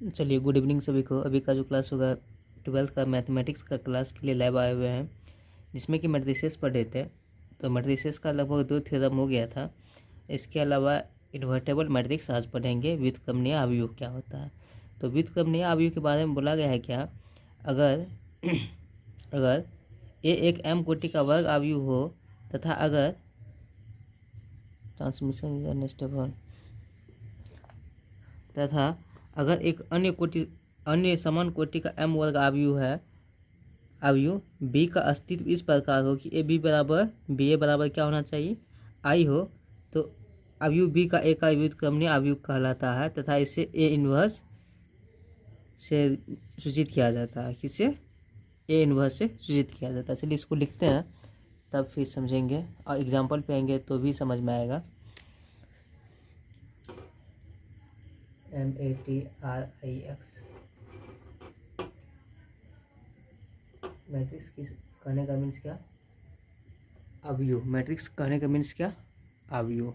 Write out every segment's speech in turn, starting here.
चलिए, good evening सभी को। अभी का जो क्लास होगा 12th का मैथमेटिक्स का क्लास के लिए लैब आए हुए हैं, जिसमें कि मैट्रिसेस पढ़े थे। तो मैट्रिसेस का लगभग 2 थ्योरम हो गया था। इसके अलावा इन्वर्टेबल मैट्रिक्स आज पढ़ेंगे, व्युत्क्रमणीय अवयव क्या होता है। तो व्युत्क्रमणीय अवयव के बारे में बोला गया है क्या, अगर अगर ए एक m कोटि का वर्ग अवयव हो तथा अगर ट्रांसमिशन इज अनस्टेबल तथा अगर एक अन्य समान कोटि का m वर्ग अवयव b का अस्तित्व इस प्रकार हो कि ए बी बराबर क्या होना चाहिए, i हो, तो अवयव b का एक व्युत्क्रमणीय अवयव कहलाता है तथा इसे ए इनवर्स से सूचित किया जाता है। किससे? ए इनवर्स से सूचित किया जाता है। चलिए इसको लिखते हैं, तब फिर समझेंगे और एग्जाम्पल पे आएंगे तो भी समझ में आएगा। MATRIX मैट्रिक्स किस कहने का मीन्स क्या, अवयव। मैट्रिक्स कहने का मीन्स क्या, अवयव।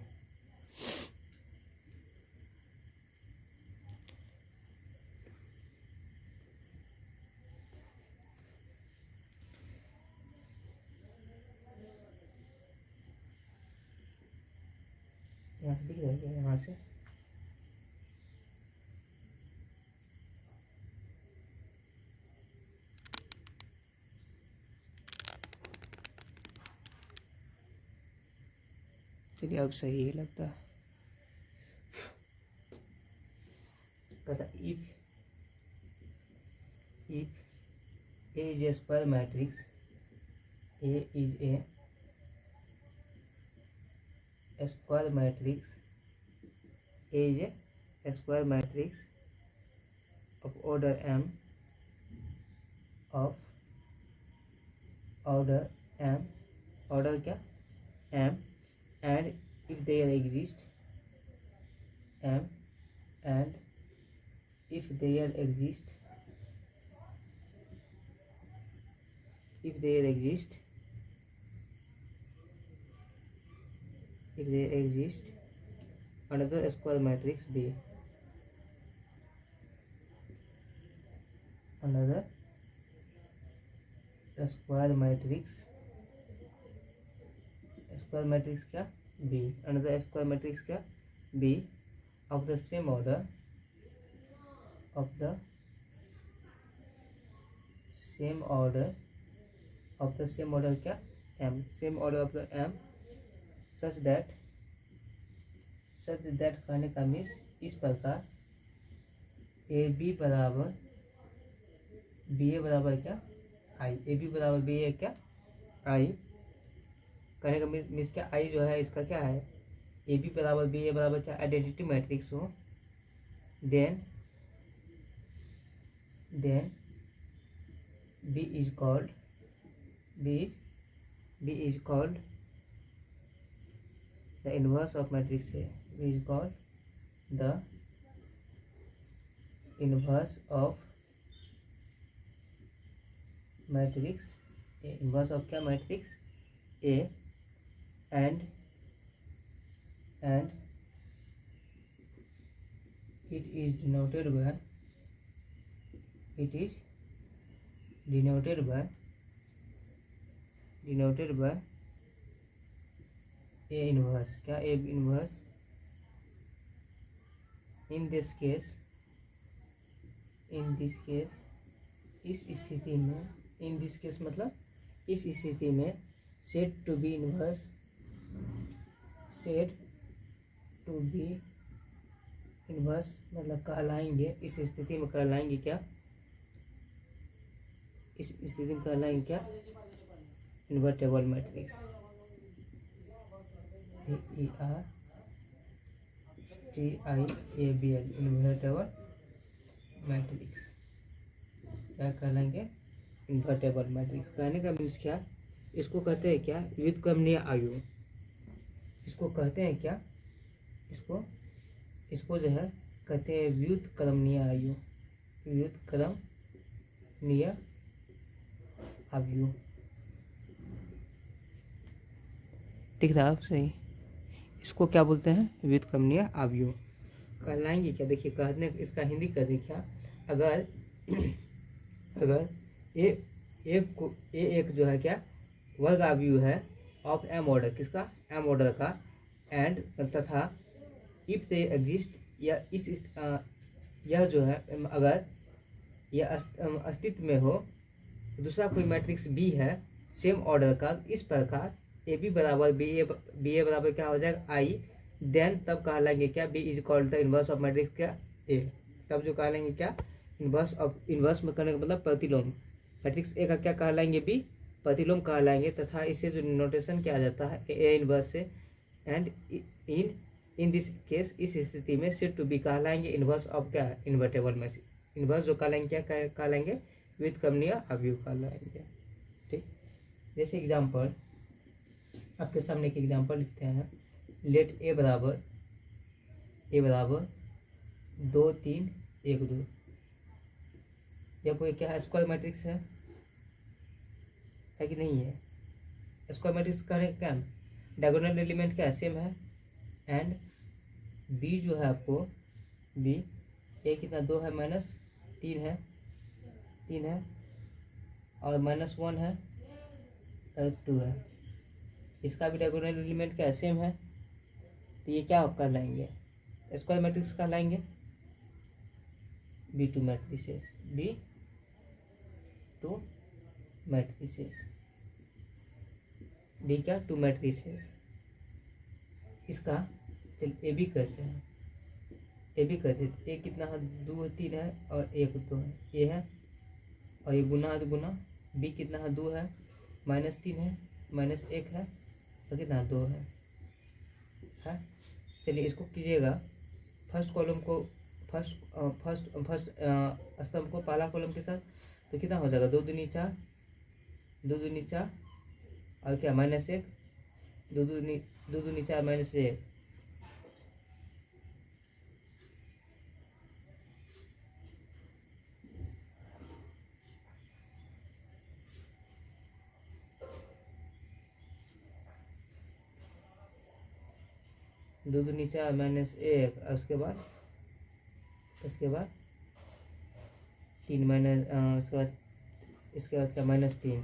यहाँ से दिख रहा है, यहाँ से चलिए अब सही है लगता है। कहता if A is a square matrix, A is a square matrix, A is a square matrix of order m, of order m, order क्या, m, and if there exist m, and if there exist another square matrix B, another square matrix क्या, B, another square matrix क्या, B, of the same order क्या, m, same order of the m, such that कहने का means इस प्रकार A B बराबर क्या, आई, A B बराबर बी ए क्या, आई। कहने का मीन्स क्या, आई जो है इसका क्या है, ए बी बराबर बी ए बराबर क्या, आइडेंटिटी मैट्रिक्स हो, then B is called the inverse of matrix है, B is called the inverse of matrix A, inverse of क्या, matrix A, and it is denoted by A inverse क्या, A inverse। in this case इस स्थिति में, in this case मतलब इस स्थिति में said to be inverse मतलब कहलाएंगे, इस स्थिति में कहलाएंगे क्या, invertible matrix, ERTIABL, invertible matrix क्या कहलाएंगे, इन्वर्टेबल मैट्रिक्स। कहने का मीन्स क्या, इसको कहते हैं क्या, व्युत्क्रमणीय अवयव। इसको कहते हैं क्या, इसको जो है कहते हैं व्युत्क्रमणीय अवयव, दिख रहा है सही। इसको क्या बोलते हैं, व्युत्क्रमणीय अवयव। कहलाएंगे क्या, देखिए कहने इसका हिंदी कर दी क्या, अगर अगर ए एक जो है क्या वर्ग आव्यूह है ऑफ एम ऑर्डर, किसका, एम ऑर्डर का, एंड तथा इफ दे एग्जिस्ट, या यह जो है अगर यह अस्तित्व में हो, दूसरा कोई मैट्रिक्स बी है सेम ऑर्डर का, इस प्रकार ए बी बराबर बी ए बराबर क्या हो जाएगा आई, देन तब कहलाएंगे क्या, B is called the inverse of matrix क्या ए, तब जो कहलाएंगे क्या इनवर्स में करने का मतलब प्रतिलोम, मैट्रिक्स ए का क्या कहलाएंगे, बी प्रतिलोम कहलाएंगे, तथा इसे जो नोटेशन किया जाता है ए इनवर्स से, एंड इन दिस केस इस स्थिति में सेट टू बी कहलाएंगे इनवर्स ऑफ क्या इन्वर्टेबल मैट्रिक्स, इनवर्स जो कहलाएंगे क्या कहलाएंगे विद कमनीय अवयव कहलाएंगे। ठीक, जैसे एग्जाम्पल आपके सामने एक एग्जाम्पल लिखते हैं, लेट ए बराबर 2 3 1 2, यह कोई क्या है स्क्वायर मैट्रिक्स है कि नहीं है, स्क्वायर मैट्रिक्स का क्या डायगोनल एलिमेंट क्या सेम है, एंड बी जो है आपको बी ए कितना 2 है -3 है 3 है और -1 है और 2 है, इसका भी डायगोनल एलिमेंट क्या सेम है, तो ये क्या कहलाएंगे स्क्वायर मैट्रिक्स कहलाएंगे, B2 matrices, B2 matrices, B क्या 2 मैट्रिसेस, इसका चल ए बी कहते हैं, ए कितना है 2 3 है और 1 2 है, ए है और ये गुना है तो गुना, बी कितना है 2 है -3 है -1 है और कितना 2 है। चलिए इसको कीजिएगा, फर्स्ट कॉलम को फर्स्ट स्तंभ को पहला कॉलम के साथ, तो कितना हो जाएगा 2 दूनी 4 और क्या -1 2 दूनी 4 -1, दो दूनी 4 -1 और उसके बाद 3 इसके बाद क्या -3,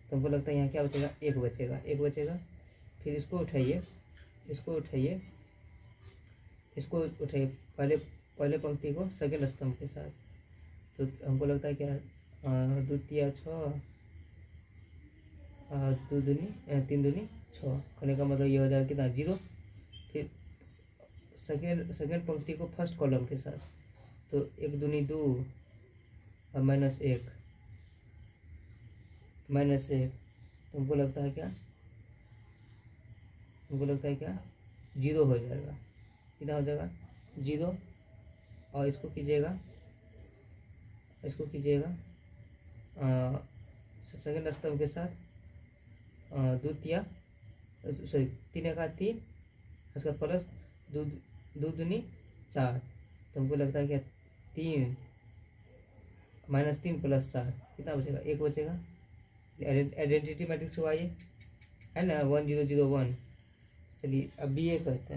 तो हमको लगता है यहाँ क्या बचेगा 1 बचेगा, फिर इसको उठाइए पहले पंक्ति को सेकंड स्तंभ के साथ, तो हमको लगता है क्या 2 3 6 2 दूनी 3 दूनी 6 करने का मतलब ये हो जाएगा कितना 0, फिर सेकेंड पंक्ति को फर्स्ट कॉलम के साथ, तो 1 दूनी 2 और -1 तो हमको लगता है क्या 0 हो जाएगा, कितना हो जाएगा 0, और इसको कीजिएगा सेकेंड स्तंभ के साथ द्वितीय 3 का 3 इसका प्लस 2 दूनी 4, तो हमको लगता है क्या 3 -3 + 4 कितना बचेगा 1 बचेगा, आइडेंटिटी मैट्रिक्स हुआ ये है ना 1 0 0 1। चलिए अब बी ए करते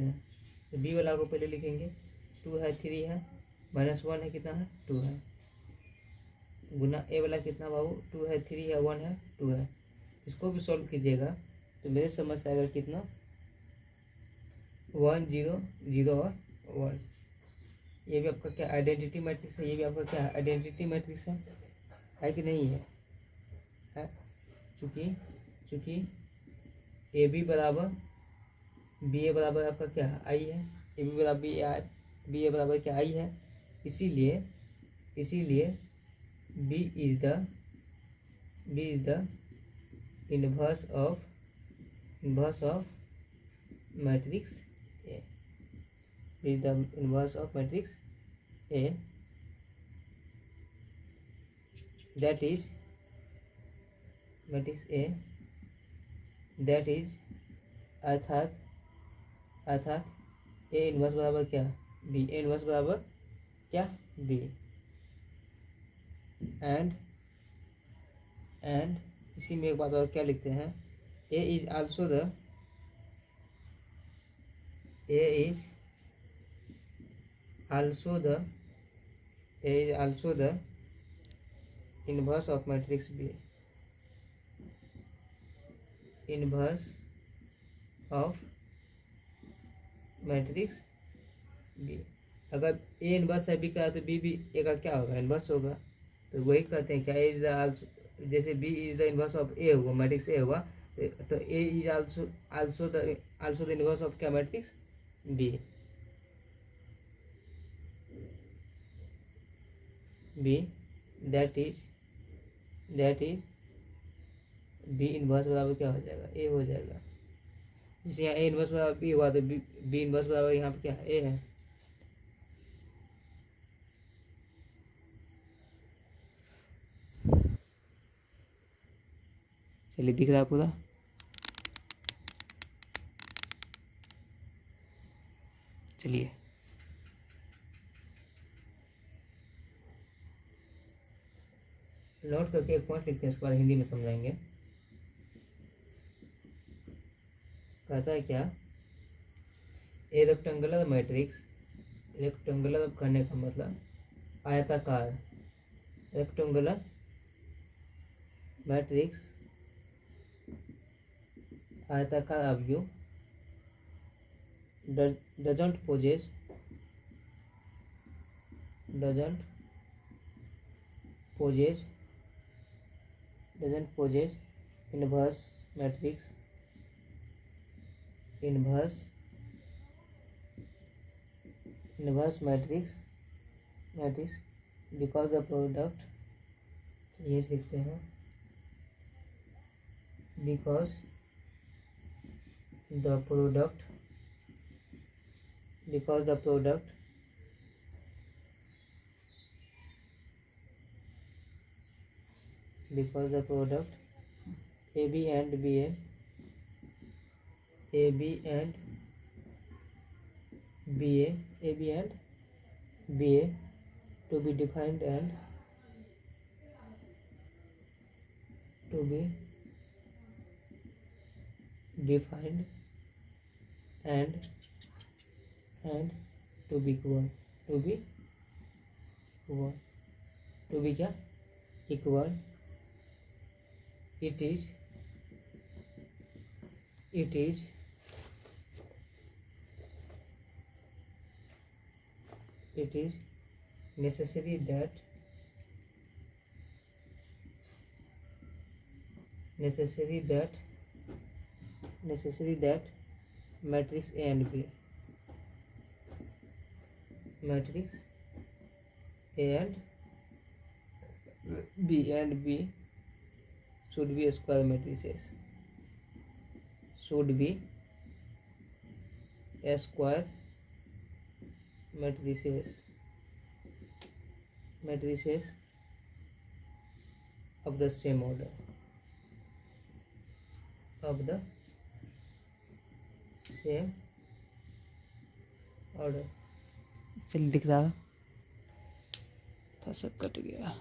हैं, तो बी वाला को पहले लिखेंगे 2 है 3 है -1 है कितना है 2 है, गुना ए वाला कितना बाबू 2 है 3 है 1 है 2 है, इसको भी सॉल्व कीजिएगा तो मेरे समझ से आएगा कितना 1 0 0 और 1। ये भी आपका क्या आइडेंटिटी मैट्रिक्स है, ये भी आपका क्या आइडेंटिटी मैट्रिक्स है कि नहीं है, चूँकि ए बी बराबर बी ए बराबर आपका क्या आई है, ए बी बराबर बी ए बराबर क्या आई है, इसीलिए B is the inverse of matrix A, B is the inverse of matrix A, that is matrix A, that is अर्थात ए इनवर्स बराबर क्या बी, ए इनवर्स बराबर क्या बी, एंड इसी में एक बात और क्या लिखते हैं, A is also the A is also the inverse of matrix B. Inverse of matrix B. अगर ए इनवर्स है बी का तो बी भी ए का क्या होगा, इनवर्स होगा। तो वही कहते हैं क्या, ए इज द आल्सो, जैसे B is the inverse of A होगा, मैट्रिक्स ए होगा, तो A is also the inverse of क्या, matrix B. B that is B inverse बराबर क्या हो जाएगा, ए हो जाएगा। जैसे यहाँ ए इनवर्स बराबर बी हुआ तो बी इनवर्स बराबर यहाँ पे क्या है, ए है। चलिए दिख रहा है पूरा। चलिए नोट करके एक पॉइंट लिखते हैं, इसके बाद हिंदी में समझाएंगे। कहता है क्या, ए रेक्टेंगुलर मैट्रिक्स, रेक्टेंगुलर करने का मतलब आयताकार, रेक्टेंगुलर मैट्रिक्स आयताकार अवयव doesn't possess inverse matrix because the product, ये लिखते हैं, because the product AB and BA to be defined and to be equal, to be क्या, equal, it is necessary that matrix A and B should be square matrices, matrices of the same order, चलिए दिख रहा, थोड़ा सा cut गया।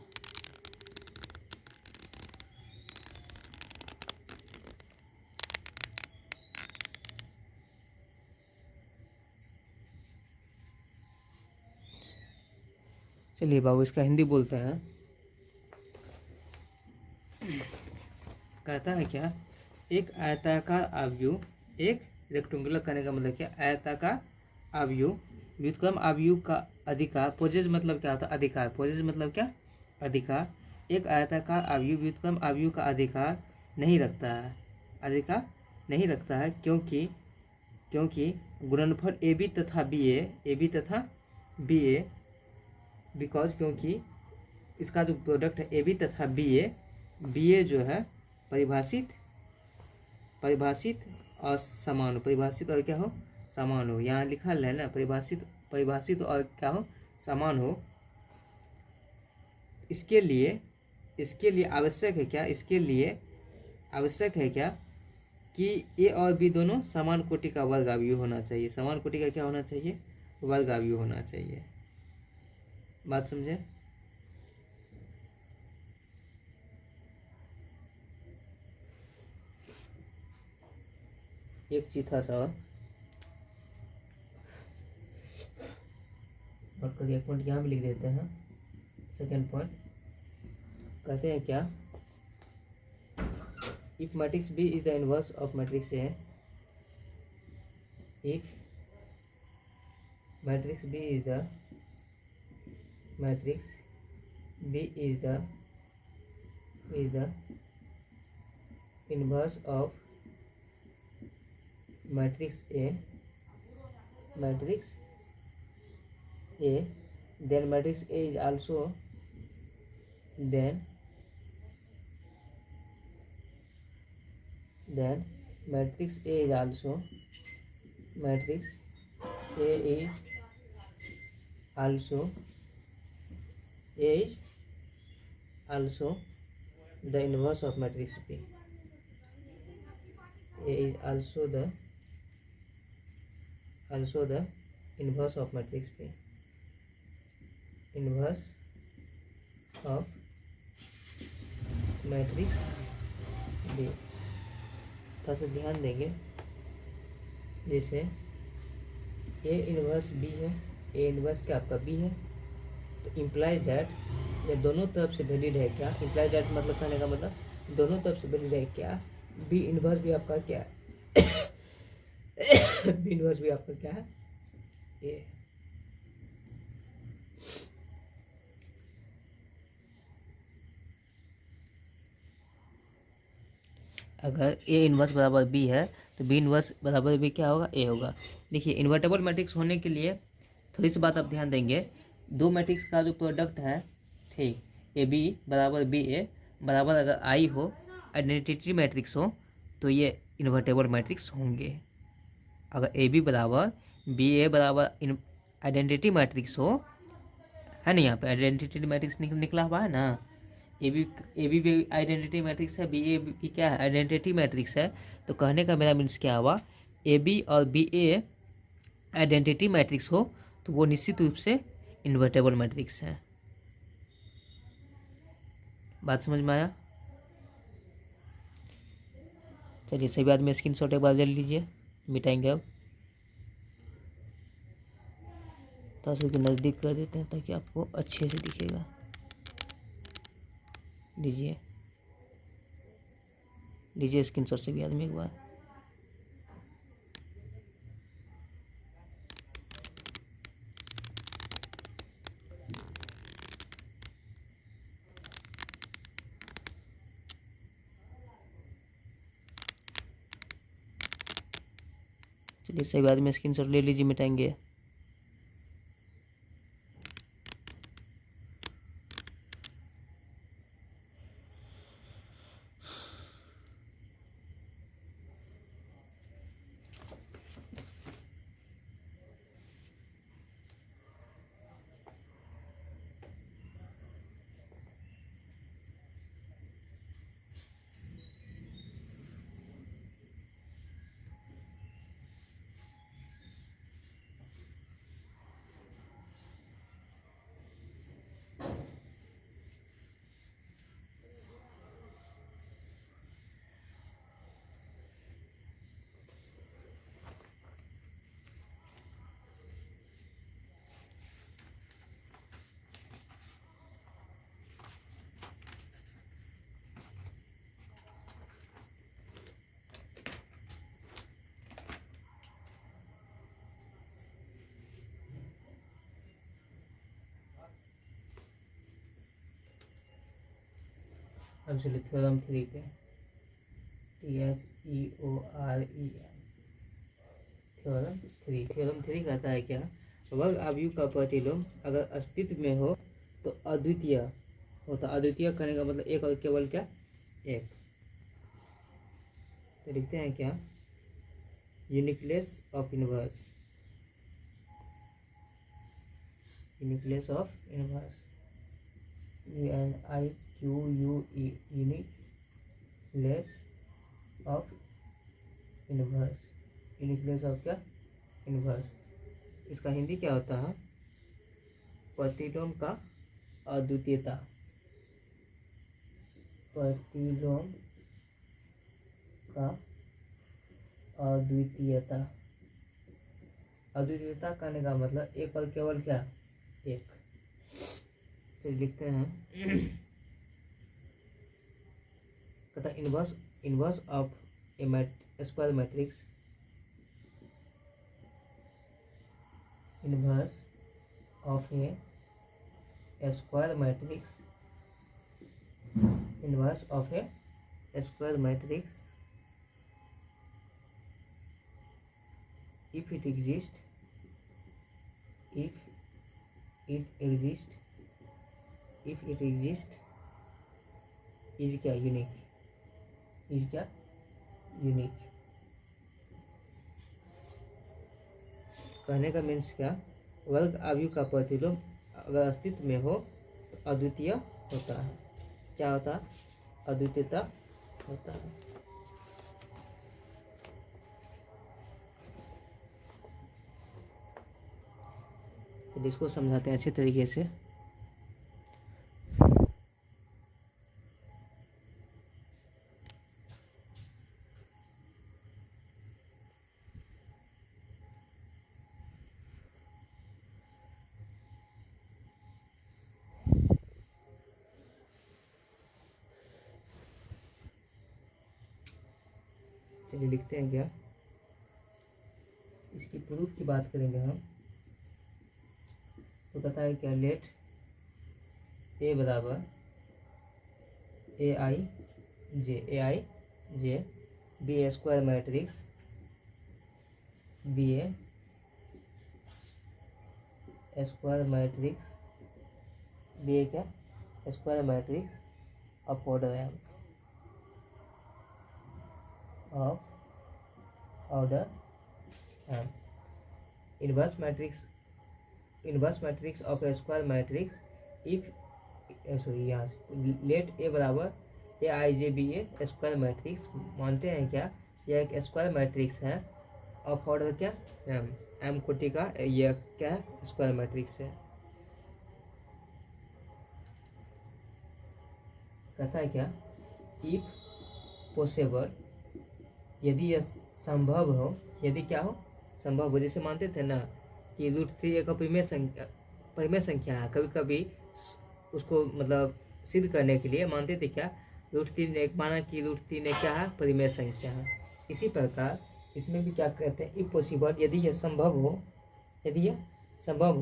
चलिए बाबू इसका हिंदी बोलते हैं। कहता है क्या, एक आयताकार अवयव, एक रेक्टेंगुलर करने का मतलब क्या, आयताकार अवयव व्युत्क्रम अवयव का अधिकार, पोजेस मतलब क्या होता है, अधिकार, पोजेस मतलब क्या, अधिकार, एक आयताकार अवयव व्युत्क्रम अवयव का अधिकार नहीं रखता है, क्योंकि गुणनफल ए बी तथा बी ए, बिकॉज क्योंकि इसका जो प्रोडक्ट है ए बी तथा बी ए जो है परिभाषित और समान हो, परिभाषित और क्या हो, समान हो। यहाँ लिखा है ना, परिभाषित और क्या हो, समान हो। इसके लिए आवश्यक है क्या, कि ए और बी दोनों समान कोटि का वर्ग अवयव होना चाहिए। समान कोटि का क्या होना चाहिए, वर्ग अवयव होना चाहिए। बात समझे। एक चीज था सर, नोट करके एक पॉइंट यहाँ भी लिख देते हैं। सेकेंड पॉइंट कहते हैं क्या, if matrix B is the inverse of matrix A, if matrix B is the inverse of matrix A, then matrix A is also matrix A is also the inverse of matrix B. A is also the inverse of matrix B. Inverse of matrix B. थोड़ा सा ध्यान देंगे, जैसे A inverse B है, A inverse क्या आपका B है, तो इम्प्लाइज दैट ये दोनों तरफ से वैलिड है क्या, इम्प्लाइज दैट मतलब कहने का मतलब दोनों तरफ से वैलिड है क्या, बी इनवर्स भी आपका क्या है बी इनवर्स भी आपका क्या है ए। अगर ए इनवर्स बराबर बी है तो बी इनवर्स बराबर बी क्या होगा, ए होगा। देखिए इन्वर्टेबल मैट्रिक्स होने के लिए थोड़ी सी बात आप ध्यान देंगे, दो मैट्रिक्स का जो प्रोडक्ट है, ठीक, ए बी बराबर बी ए बराबर अगर आई हो, आइडेंटिटी मैट्रिक्स हो, तो ये इन्वर्टेबल मैट्रिक्स होंगे। अगर ए बी बराबर बी ए बराबर आइडेंटिटी मैट्रिक्स हो, है ना, यहाँ पे आइडेंटिटी मैट्रिक्स निकला हुआ है ना, ए बी आइडेंटिटी मैट्रिक्स है, बी ए भी क्या है, आइडेंटिटी मैट्रिक्स है। तो कहने का मेरा मीन्स क्या हुआ, ए बी और बी ए आइडेंटिटी मैट्रिक्स हो तो वो निश्चित रूप से इन्वर्टेबल मैट्रिक्स है। बात समझ में आया? चलिए सभी आदमी स्क्रीनशॉट एक बार ले लीजिए, मिटाएंगे अब। थोड़ा सा नज़दीक कर देते हैं ताकि आपको अच्छे से दिखेगा। लीजिए स्क्रीनशॉट से भी आदमी एक बार। चलिए सही आदमी स्क्रीनशॉट ले लीजिए, मिटाएंगे। अब चलिए थ्योरम 3 पे, THEOREM, थ्योरम 3 कहता है क्या, वर्ग आव्यूह का प्रतिलोम अगर अस्तित्व में हो तो अद्वितीय होता। अद्वितीय करने का मतलब एक और केवल क्या, एक। तो लिखते हैं क्या, uniqueness of inverse, uniqueness of inverse, UNIQUE, uniqueness of inverse, uniqueness of क्या, इनवर्स। इसका हिंदी क्या होता है, प्रतिलोम का अद्वितीयता, प्रतिलोम का अद्वितीयता। अद्वितीयता करने का मतलब एक और केवल क्या, 1। चलिए लिखते हैं, कहता inverse of A square matrix, inverse of A square matrix, inverse of A square matrix if it exists is क्या यूनिक, इज क्या यूनिक। कहने का मीन्स क्या, वर्ग अवयव का प्रतिलोम अगर अस्तित्व में हो तो अद्वितीय होता है। क्या होता है, अद्वितीयता होता है। चलिए इसको समझाते हैं अच्छे तरीके से। चलिए लिखते हैं क्या, इसकी प्रूफ की बात करेंगे हम। तो कहता है क्या, लेट ए बराबर A I J be a square matrix be a square matrix be a क्या square matrix of order M, of order M, inverse matrix of A square matrix if यहाँ लेट ए बराबर A I J be a square matrix, मानते हैं क्या यह एक square matrix है of order क्या एम कोटि का, यह क्या है स्क्वायर मैट्रिक्स है। कहता है क्या, इफ पॉसिबल, यदि यह संभव हो, यदि क्या हो संभव हो, जैसे मानते थे ना कि √3 एक परिमेय संख्या है, कभी कभी उसको मतलब सिद्ध करने के लिए मानते थे क्या, √3 एक माना कि √3 एक क्या है परिमेय संख्या है। इसी प्रकार इसमें भी क्या कहते हैं, इफ पॉसिबल, यदि यह संभव हो, यदि यह संभव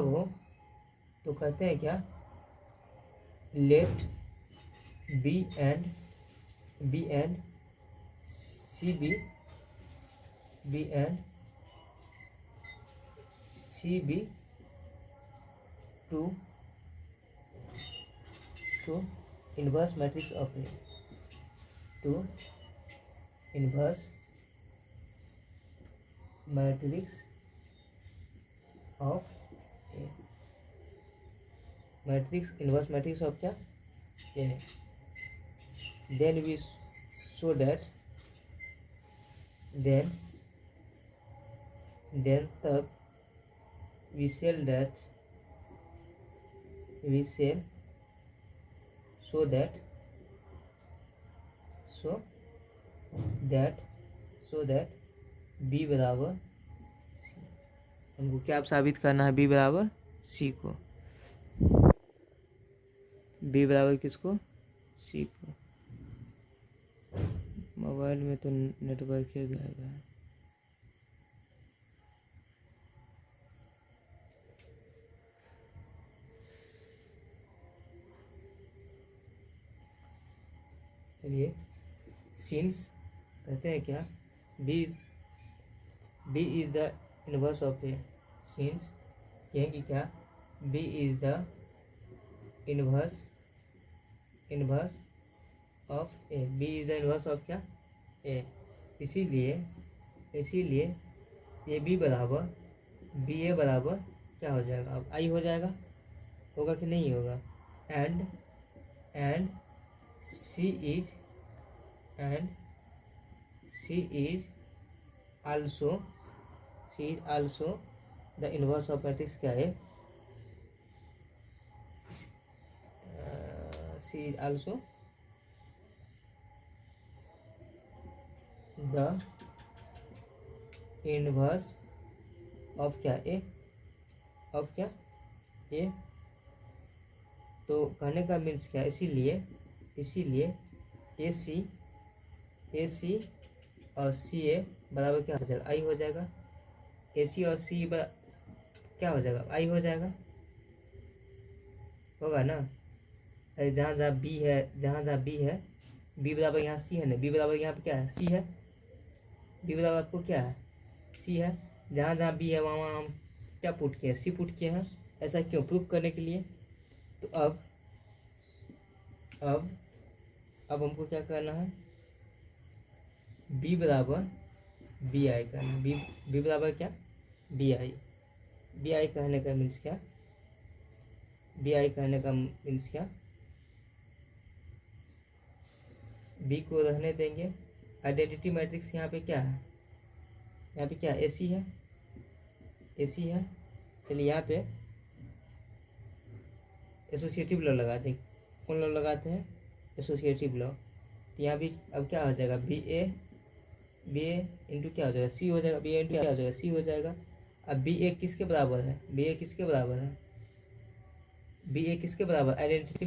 हो तो कहते हैं क्या, let B and C be two inverse matrix of A, two inverse matrix of A, inverse matrix of क्या A, then we show that, then तब we shall so that b बराबर c, हमको क्या साबित करना है, b बराबर c को, b बराबर किसको, c को। मोबाइल में तो नेटवर्क ही गायब है। चलिए सिंस कहते हैं क्या, B is the inverse of A, since कहेंगे क्या, B is the inverse of A, B is the inverse of क्या ए, इसीलिए ए बी बराबर बी ए बराबर क्या हो जाएगा, अब आई हो जाएगा, होगा कि नहीं होगा, and C is also the inverse of matrix क्या है, C is also the inverse of क्या ए, ऑफ क्या ए। तो कहने का मीन्स क्या, इसीलिए ए सी और सी ए बराबर क्या हो जाएगा, आई हो जाएगा। ए सी और सी क्या हो जाएगा, आई हो जाएगा, होगा ना। अरे जहाँ जहाँ बी है, बी बराबर यहाँ सी है ना, बी बराबर यहाँ पे क्या है, सी है। बी बराबर आपको क्या है, सी है। जहाँ जहाँ बी है वहाँ वहाँ हम क्या पुट किए, सी पुट किए हैं। ऐसा क्यों, प्रूफ करने के लिए। तो अब हमको क्या करना है, बी बराबर बी आई करना। बी बराबर क्या, बी आई कहने का मीन्स क्या, बी आई कहने का मीन्स क्या, बी को रहने देंगे। आइडेंटिटी मैट्रिक्स यहाँ पे क्या है, यहाँ पे क्या ए सी है, चलिए यहाँ पे एसोसिएटिव लॉ लगाते हैं। कौन लॉ लगाते हैं, एसोसिएटिव लॉ। तो यहाँ भी अब क्या हो जाएगा, बी ए इंटू क्या हो जाएगा, सी हो जाएगा। बी ए इंटू क्या हो जाएगा, सी हो जाएगा। अब बी ए किसके बराबर है, बी ए किसके बराबर है, बी ए किसके बराबर, आइडेंटिटी